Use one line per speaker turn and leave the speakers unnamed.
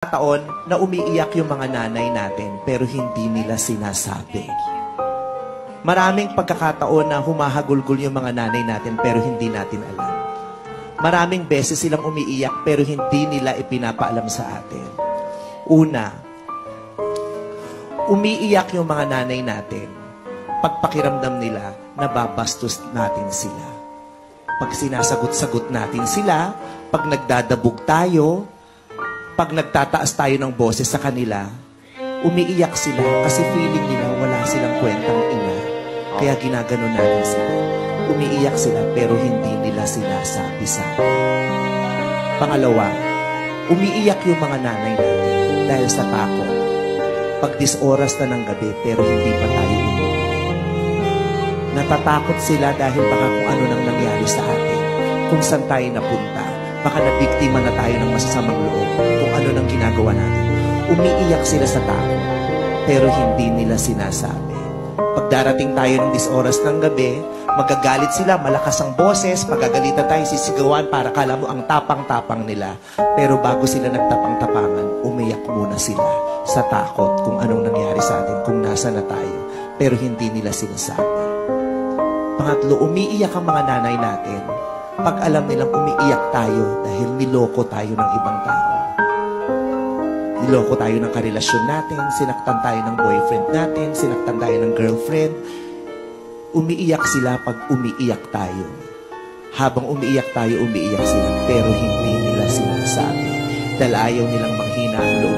taon na umiiyak yung mga nanay natin pero hindi nila sinasabi. Maraming pagkakataon na humahagulgol yung mga nanay natin pero hindi natin alam. Maraming beses silang umiiyak pero hindi nila ipinapaalam sa atin. Una, umiiyak yung mga nanay natin pag pakiramdam nila nababastos natin sila. Pag sinasagot-sagot natin sila, pag nagdadabog tayo, pag nagtataas tayo ng boses sa kanila, umiiyak sila kasi feeling nila wala silang kwentang ina. Kaya ginaganon natin sila. Umiiyak sila pero hindi nila sinasabi sa atin. Pangalawa, umiiyak yung mga nanay natin dahil sa takot. Pag 10 oras na ng gabi pero hindi pa tayo umuwi. Natatakot sila dahil baka kung ano nang nangyari sa atin, kung saan tayo napunta. Baka nabiktima na tayo ng masasamang loob kung ano nang ginagawa natin. Umiiyak sila sa takot, pero hindi nila sinasabi. Pag darating tayo ng 10 oras ng gabi, magagalit sila, malakas ang boses, magagalitan tayo, sisigawan para kala mo ang tapang-tapang nila. Pero bago sila nagtapang-tapangan, umiyak muna sila sa takot kung anong nangyari sa atin, kung nasa na tayo. Pero hindi nila sinasabi. Pangatlo, umiiyak ang mga nanay natin pag alam nilang umiiyak tayo dahil niloko tayo ng ibang tao. Niloko tayo ng karelasyon natin, sinaktan tayo ng boyfriend natin, sinaktan tayo ng girlfriend. Umiiyak sila pag umiiyak tayo. Habang umiiyak tayo, umiiyak sila, pero hindi nila sinasabi. Dahil ayaw nilang manghina ang loob